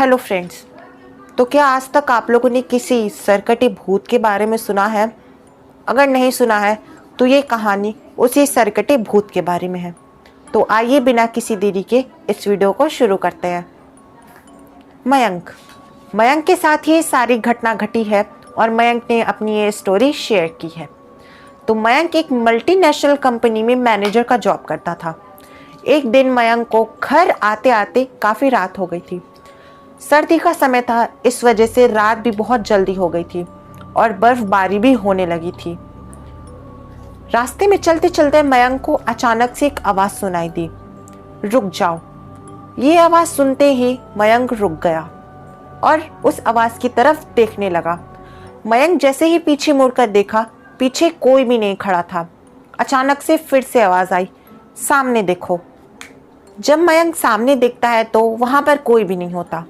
Hello friends. तो क्या आज तक आप लोगों ने किसी सरकटे भूत के बारे में सुना है? अगर नहीं सुना है तो ये कहानी उसी सरकटे भूत के बारे में है। तो आइए बिना किसी देरी के इस वीडियो को शुरू करते हैं। मयंक मयंक के साथ ये सारी घटना घटी है और मयंक ने अपनी ये स्टोरी शेयर की है। तो मयंक एक मल्टीनेशनल कंपनी में मैनेजर का जॉब करता था। एक दिन मयंक को घर आते आते काफ़ी रात हो गई थी। सर्दी का समय था, इस वजह से रात भी बहुत जल्दी हो गई थी और बर्फबारी भी होने लगी थी। रास्ते में चलते चलते मयंक को अचानक से एक आवाज़ सुनाई दी, रुक जाओ। ये आवाज़ सुनते ही मयंक रुक गया और उस आवाज़ की तरफ देखने लगा। मयंक जैसे ही पीछे मुड़कर देखा, पीछे कोई भी नहीं खड़ा था। अचानक से फिर से आवाज़ आई, सामने देखो। जब मयंक सामने देखता है तो वहाँ पर कोई भी नहीं होता,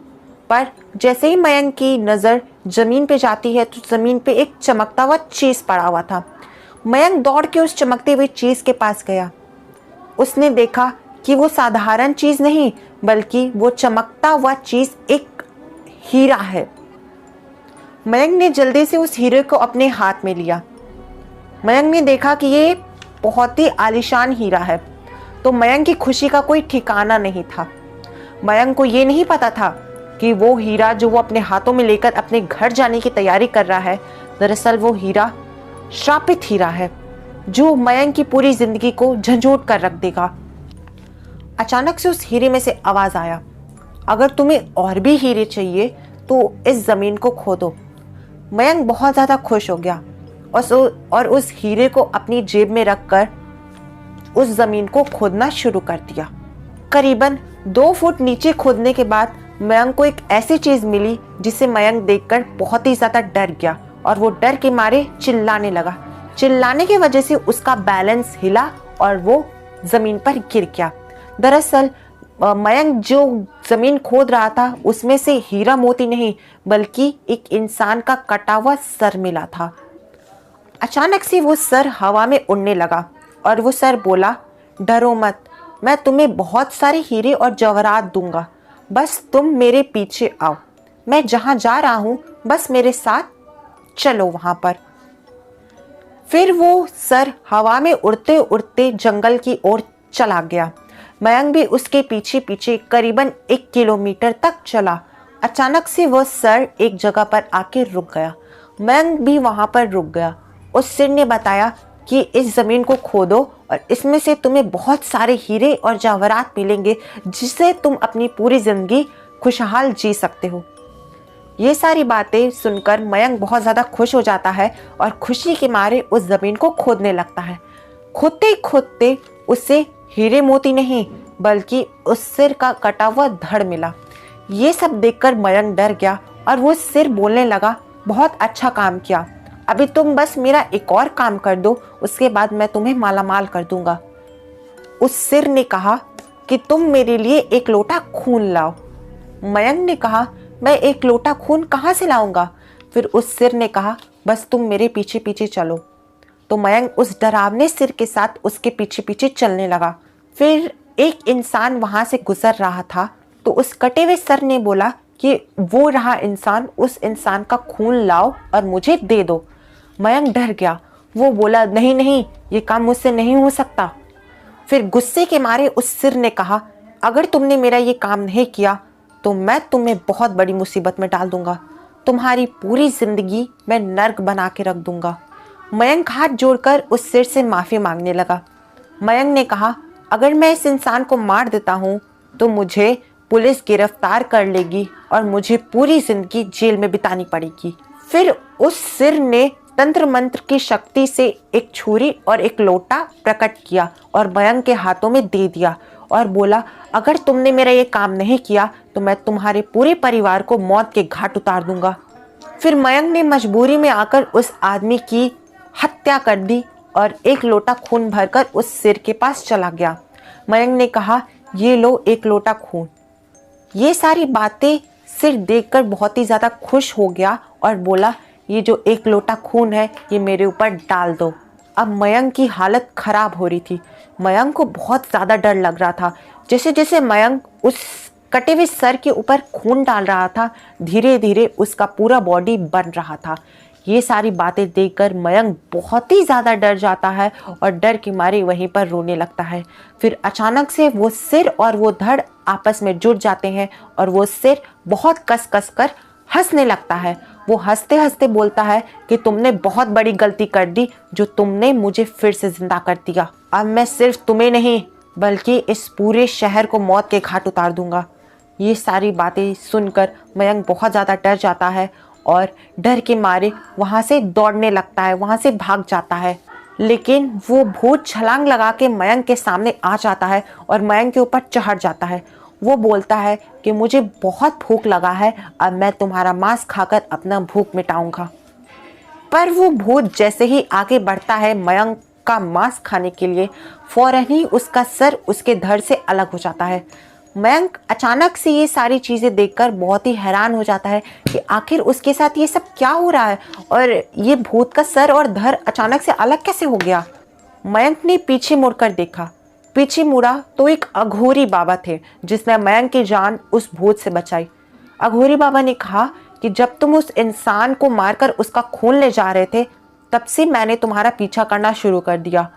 पर जैसे ही मयंक की नज़र ज़मीन पे जाती है तो ज़मीन पे एक चमकता हुआ चीज़ पड़ा हुआ था। मयंक दौड़ के उस चमकते हुए चीज़ के पास गया। उसने देखा कि वो साधारण चीज़ नहीं, बल्कि वो चमकता हुआ चीज़ एक हीरा है। मयंक ने जल्दी से उस हीरे को अपने हाथ में लिया। मयंक ने देखा कि ये बहुत ही आलीशान हीरा है, तो मयंक की खुशी का कोई ठिकाना नहीं था। मयंक को ये नहीं पता था कि वो हीरा जो वो अपने हाथों में लेकर अपने घर जाने की तैयारी कर रहा है, दरअसल वो हीरा श्रापित हीरा है जो मयंक की पूरी जिंदगी को झंझोट कर रख देगा। अचानक से उस हीरे में से आवाज आया, अगर तुम्हें और भी हीरे चाहिए तो इस जमीन को खोदो। मयंक बहुत ज्यादा खुश हो गया और उस हीरे को अपनी जेब में रखकर उस जमीन को खोदना शुरू कर दिया। करीबन 2 फुट नीचे खोदने के बाद मयंक को एक ऐसी चीज मिली जिसे मयंक देखकर बहुत ही ज्यादा डर गया और वो डर के मारे चिल्लाने लगा। चिल्लाने की वजह से उसका बैलेंस हिला और वो जमीन पर गिर गया। दरअसल मयंक जो जमीन खोद रहा था उसमें से हीरा मोती नहीं, बल्कि एक इंसान का कटा हुआ सर मिला था। अचानक से वो सर हवा में उड़ने लगा और वो सर बोला, डरो मत, मैं तुम्हें बहुत सारे हीरे और जवाहरात दूंगा, बस तुम मेरे पीछे आओ। मैं जहां जा रहा हूं बस मेरे साथ चलो वहां पर। फिर वो सर हवा में उड़ते उड़ते जंगल की ओर चला गया। मयंक भी उसके पीछे पीछे करीबन 1 किलोमीटर तक चला। अचानक से वह सर एक जगह पर आके रुक गया। मयंक भी वहां पर रुक गया। उस सिर ने बताया कि इस जमीन को खोदो और इसमें से तुम्हें बहुत सारे हीरे और जवाहरात मिलेंगे, जिससे तुम अपनी पूरी जिंदगी खुशहाल जी सकते हो। ये सारी बातें सुनकर मयंक बहुत ज़्यादा खुश हो जाता है और खुशी के मारे उस जमीन को खोदने लगता है। खोदते खोदते उसे हीरे मोती नहीं, बल्कि उस सिर का कटा हुआ धड़ मिला। ये सब देखकर मयंक डर गया और वो सिर बोलने लगा, बहुत अच्छा काम किया, अभी तुम बस मेरा एक और काम कर दो, उसके बाद मैं तुम्हें मालामाल कर दूंगा। उस सिर ने कहा कि तुम मेरे लिए 1 लोटा खून लाओ। मयंक ने कहा, मैं 1 लोटा खून कहाँ से लाऊंगा? फिर उस सिर ने कहा, बस तुम मेरे पीछे पीछे चलो। तो मयंक उस डरावने सिर के साथ उसके पीछे पीछे चलने लगा। फिर एक इंसान वहां से गुजर रहा था, तो उस कटे हुए सर ने बोला कि वो रहा इंसान, उस इंसान का खून लाओ और मुझे दे दो। मयंक डर गया। वो बोला, नहीं नहीं, ये काम मुझसे नहीं हो सकता। फिर गुस्से के मारे उस सिर ने कहा, अगर तुमने मेरा ये काम नहीं किया तो मैं तुम्हें बहुत बड़ी मुसीबत में डाल दूंगा, तुम्हारी पूरी जिंदगी मैं नर्क बना के रख दूंगा। मयंक हाथ जोड़कर उस सिर से माफ़ी मांगने लगा। मयंक ने कहा, अगर मैं इस इंसान को मार देता हूँ तो मुझे पुलिस गिरफ्तार कर लेगी और मुझे पूरी जिंदगी जेल में बितानी पड़ेगी। फिर उस सिर ने तंत्र मंत्र की शक्ति से एक छुरी और एक लोटा प्रकट किया और मयंक के हाथों में दे दिया और बोला, अगर तुमने मेरा ये काम नहीं किया तो मैं तुम्हारे पूरे परिवार को मौत के घाट उतार दूंगा। फिर मयंक ने मजबूरी में आकर उस आदमी की हत्या कर दी और 1 लोटा खून भरकर उस सिर के पास चला गया। मयंक ने कहा, ये लो 1 लोटा खून। ये सारी बातें सिर देखकर बहुत ही ज़्यादा खुश हो गया और बोला, ये जो 1 लोटा खून है ये मेरे ऊपर डाल दो। अब मयंक की हालत खराब हो रही थी। मयंक को बहुत ज़्यादा डर लग रहा था। जैसे जैसे मयंक उस कटे हुए सर के ऊपर खून डाल रहा था। धीरे धीरे उसका पूरा बॉडी बन रहा था। ये सारी बातें देखकर मयंक बहुत ही ज़्यादा डर जाता है और डर के मारे वहीं पर रोने लगता है। फिर अचानक से वो सिर और वो धड़ आपस में जुड़ जाते हैं और वो सिर बहुत कस कस कर हंसने लगता है। वो हंसते हंसते बोलता है कि तुमने बहुत बड़ी गलती कर दी जो तुमने मुझे फिर से जिंदा कर दिया। अब मैं सिर्फ तुम्हें नहीं बल्कि इस पूरे शहर को मौत के घाट उतार दूंगा। ये सारी बातें सुनकर मयंक बहुत ज़्यादा डर जाता है और डर के मारे वहाँ से दौड़ने लगता है, वहाँ से भाग जाता है। लेकिन वो भूत छलांग लगा के मयंक के सामने आ जाता है और मयंक के ऊपर चढ़ जाता है। वो बोलता है कि मुझे बहुत भूख लगा है, अब मैं तुम्हारा मांस खाकर अपना भूख मिटाऊंगा। पर वो भूत जैसे ही आगे बढ़ता है मयंक का मांस खाने के लिए, फौरन ही उसका सर उसके धड़ से अलग हो जाता है। मयंक अचानक से ये सारी चीज़ें देखकर बहुत ही हैरान हो जाता है कि आखिर उसके साथ ये सब क्या हो रहा है और ये भूत का सर और धड़ अचानक से अलग कैसे हो गया। मयंक ने पीछे मुड़कर देखा। पीछे मुड़ा तो एक अघोरी बाबा थे जिसने मयंक की जान उस भूत से बचाई। अघोरी बाबा ने कहा कि जब तुम उस इंसान को मारकर उसका खून ले जा रहे थे तब से मैंने तुम्हारा पीछा करना शुरू कर दिया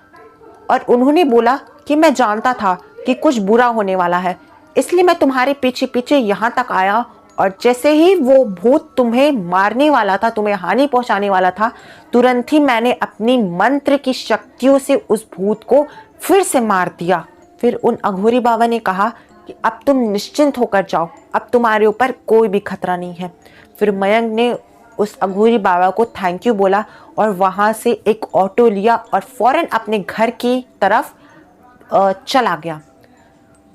और उन्होंने बोला कि मैं जानता था कि कुछ बुरा होने वाला है, इसलिए मैं तुम्हारे पीछे पीछे यहाँ तक आया और जैसे ही वो भूत तुम्हें मारने वाला था, तुम्हें हानि पहुँचाने वाला था, तुरंत ही मैंने अपनी मंत्र की शक्तियों से उस भूत को फिर से मार दिया। फिर उन अघोरी बाबा ने कहा कि अब तुम निश्चिंत होकर जाओ, अब तुम्हारे ऊपर कोई भी खतरा नहीं है। फिर मयंक ने उस अघोरी बाबा को थैंक यू बोला और वहाँ से एक ऑटो लिया और फौरन अपने घर की तरफ चला गया।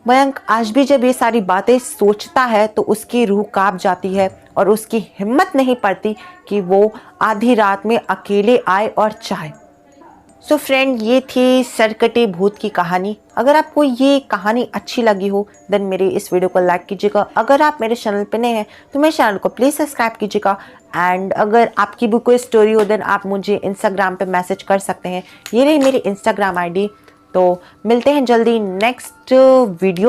मयंक आज भी जब ये सारी बातें सोचता है तो उसकी रूह कांप जाती है और उसकी हिम्मत नहीं पड़ती कि वो आधी रात में अकेले आए और चाहे। सो फ्रेंड, ये थी सरकटे भूत की कहानी। अगर आपको ये कहानी अच्छी लगी हो देन मेरे इस वीडियो को लाइक कीजिएगा। अगर आप मेरे चैनल पे नए हैं तो मेरे चैनल को प्लीज़ सब्सक्राइब कीजिएगा। एंड अगर आपकी भी कोई स्टोरी हो देन आप मुझे इंस्टाग्राम पे मैसेज कर सकते हैं। ये रही मेरी इंस्टाग्राम आईडी। तो मिलते हैं जल्दी नेक्स्ट वीडियो।